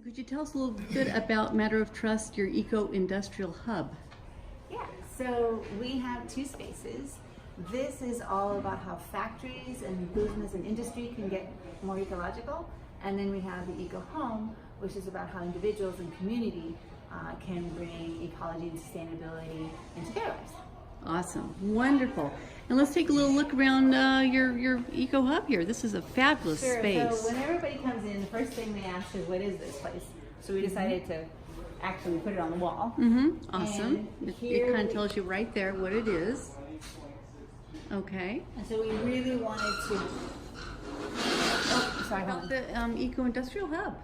Could you tell us a little bit about Matter of Trust, your eco-industrial hub? Yeah, so we have two spaces. This is all about how factories and business and industry can get more ecological. And then we have the Eco Home, which is about how individuals and community can bring ecology and sustainability into their lives. Awesome, wonderful. And let's take a little look around your eco hub here. This is a fabulous space. So when everybody comes in, the first thing they ask is, what is this place? So we decided to actually put it on the wall. Awesome. It kind of tells you right there what it is. Okay. And so we really wanted to... Oh, sorry, hold on. The eco-industrial hub.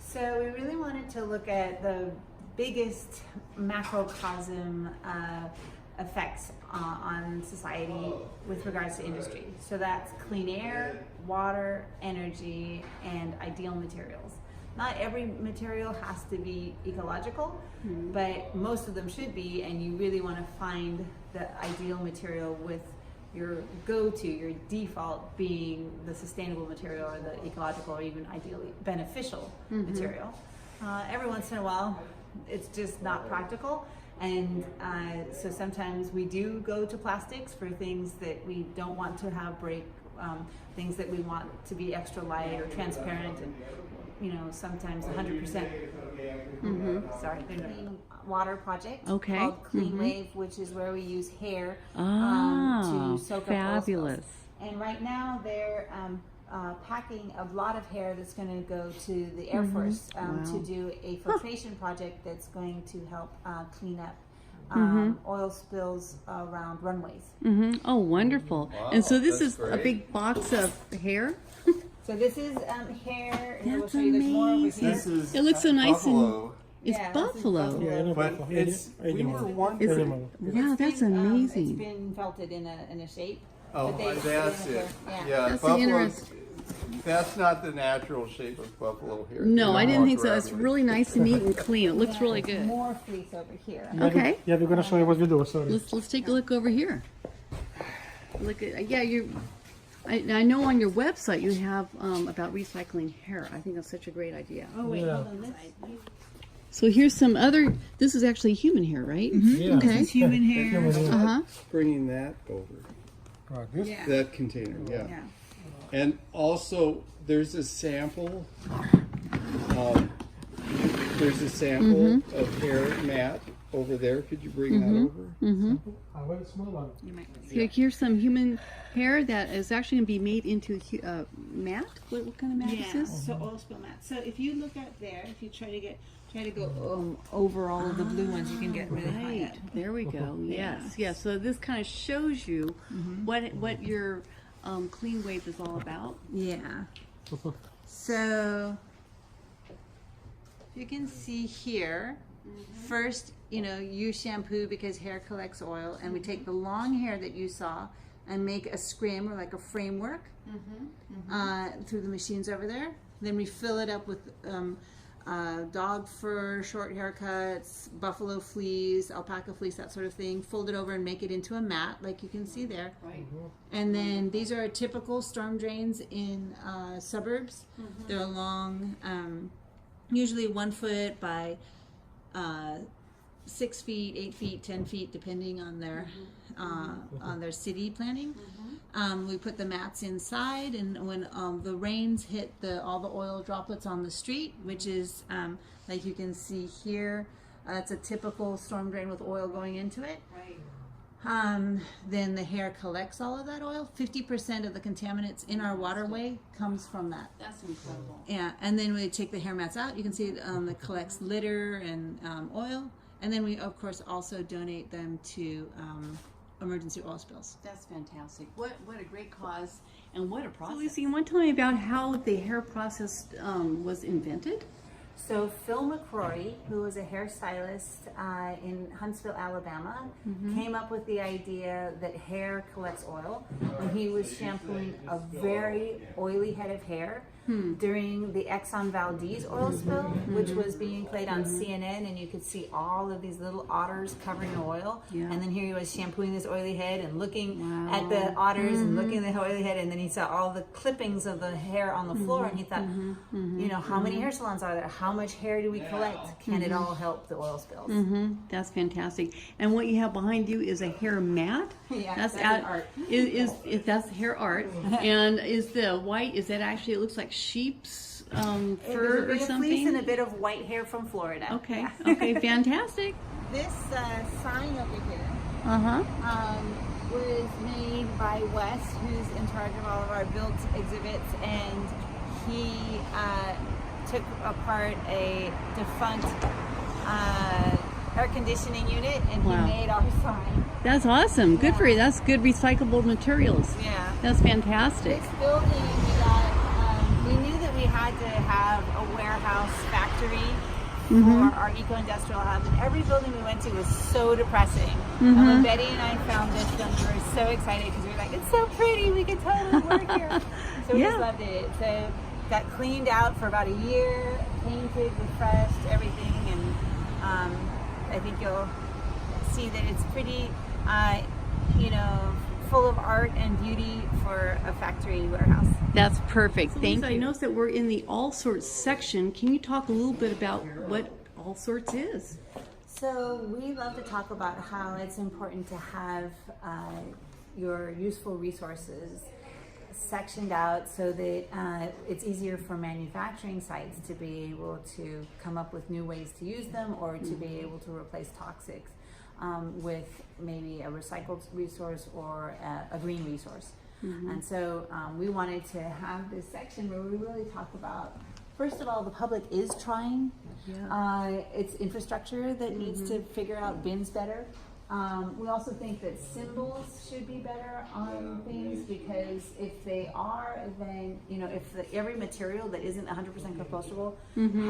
So we really wanted to look at the biggest macrocosm effects on society with regards to industry. So that's clean air, water, energy, and ideal materials. Not every material has to be ecological, but most of them should be, and you really want to find the ideal material with your go-to, your default being the sustainable material or the ecological or even ideally beneficial material. Every once in a while, it's just not practical. And so sometimes we do go to plastics for things that we don't want to have break, things that we want to be extra light or transparent, and sometimes 100%. Sorry, clean water project called Clean Wave, which is where we use hair to soak fabulous. up oil. And right now they're packing a lot of hair that's going to go to the Air Force to do a filtration project that's going to help clean up oil spills around runways. Oh, wonderful. Wow, and so this is great. a big box of hair? So this is hair. And we'll That's show you there's more over amazing. here. This is It looks so nice buffalo, It's Yeah, this is buffalo. buffalo. but it's we were wondering. Wow, that's It's amazing. been felted in a shape. Oh, but they- that's they- it. yeah. Yeah, That's the buffalo. interest. That's not the natural shape of buffalo hair. No, They I don't didn't walk think so. around It's with it. really nice and neat and clean. It looks Yeah, really there's good. More fleece over here. Okay. Yeah, we're gonna show you what we do. Sorry. Let's take a look over here. Look at I know on your website you have about recycling hair. I think that's such a great idea. Oh wait, Yeah. hold on this side. So here's some other. This is actually human hair, right? Yeah. Okay. It's human hair. Bringing that over Right, this. Yeah. that container, yeah. Yeah. And also, there's a sample. There's a sample of hair mat over there. Could you bring that over? A very small one. Here's some human hair that is actually going to be made into a mat. What kind of mat is Yeah. this? So oil spill mat. So if you look up there, if you try to go over all of the blue ones, you can get really high Right. up. There we go. Yes. Yes. So this kind of shows you what your clean wave is all about. Yeah. So you can see here, first, you shampoo because hair collects oil, and we take the long hair that you saw and make a scrim or like a framework through the machines over there. Then we fill it up with dog fur, short haircuts, buffalo fleece, alpaca fleece, that sort of thing. Fold it over and make it into a mat, like you can see there. Right. And then these are typical storm drains in suburbs. They're long, usually 1 foot by 6 feet, 8 feet, 10 feet, depending on their city planning. We put the mats inside, and when the rains hit all the oil droplets on the street, which is like you can see here, it's a typical storm drain with oil going into it. Right. Then the hair collects all of that oil. 50% of the contaminants in our waterway comes from that. That's incredible. Yeah, and then we take the hair mats out. You can see it collects litter and oil. And then we, of course, also donate them to emergency oil spills. That's fantastic. What a great cause and what a process. So Lisa, you want to tell me about how the hair process was invented? So Phil McCrory, who was a hairstylist in Huntsville, Alabama, came up with the idea that hair collects oil when he was shampooing a very oily head of hair during the Exxon Valdez oil spill, which was being played on CNN, and you could see all of these little otters covering the oil. Yeah. And then here he was shampooing this oily head and looking at the otters and looking at the oily head, and then he saw all the clippings of the hair on the floor, and he thought, how many hair salons are there? How how much hair do we collect? Can it all help the oil spills? That's fantastic. And what you have behind you is a hair mat. Yeah, that's that's art. Is that's hair art. And is the white? Is that actually? It looks like sheep's There's a fur or bit of fleece something. and a bit of white hair from Florida. Okay. Yeah. Okay. Fantastic. This sign over here Uh-huh. was made by Wes, who's in charge of all of our built exhibits, and he took apart a defunct air conditioning unit, and Wow. he made our sign. That's awesome. Good for Yeah. you. That's good recyclable materials. Yeah. That's fantastic. This building, we knew that we had to have a warehouse factory for our eco-industrial hub, and every building we went to was so depressing. And when Betty and I found this one, we were so excited because we were like, it's so pretty, we could totally work here. So we Yeah. just loved it. So got cleaned out for about a year, painted, refreshed, everything, and I think you'll see that it's pretty, full of art and beauty for a factory warehouse. That's perfect. Thank you. I noticed that we're in the All Sorts section. Can you talk a little bit about what All Sorts is? So we love to talk about how it's important to have your useful resources sectioned out so that it's easier for manufacturing sites to be able to come up with new ways to use them, or to be able to replace toxics with maybe a recycled resource or a green resource. And so we wanted to have this section where we really talk about, first of all, the public is trying. It's infrastructure that needs to figure out bins better. We also think that symbols should be better on things, because if they are, then, if every material that isn't 100% compostable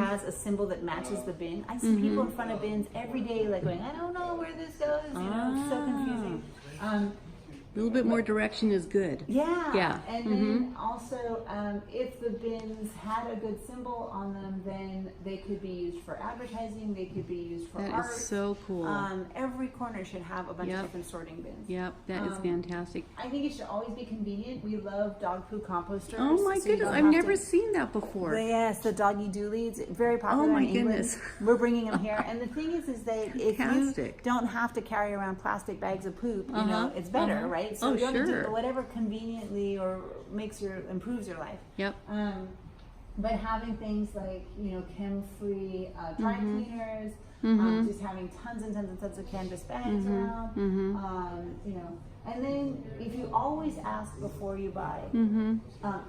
has a symbol that matches the bin. I see people in front of bins every day like going, I don't know where this goes, it's so confusing. A little bit more direction is good. Yeah. Yeah. And then also, if the bins had a good symbol on them, then they could be used for advertising. They could be used for That art. is so cool. Every corner should have a bunch Yep. of different sorting bins. Yep, that is fantastic. I think it should always be convenient. We love dog poo composters. Oh my so you goodness, don't I've have never to- seen that before. Yes, the doggy doolies, very popular Oh my in England. goodness. We're bringing them here, and the thing is that if Fantastic. you don't have to carry around plastic bags of poop, it's better, right? Oh, you don't have to sure. do whatever conveniently or improves your life. Yep. But having things like chem-free dry cleaners, just having tons and tons and tons of canvas bags around, and then if you always ask before you buy,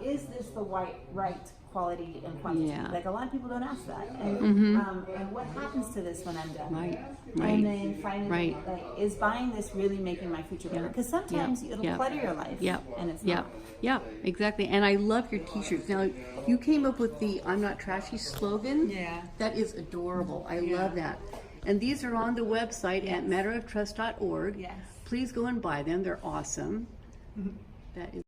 is this the right quality and quantity? Yeah. Like, a lot of people don't ask that, and what happens to this when I'm done? Right. And then finally, Right. like, is buying this really making my future better? Because sometimes it'll clutter your life, and it's not. Yeah, exactly. And I love your t-shirts. Now, you came up with the I'm Not Trashy slogan. Yeah. That is adorable. I love that. And these are on the website at matteroftrust.org. Yes. Please go and buy them. They're awesome. That is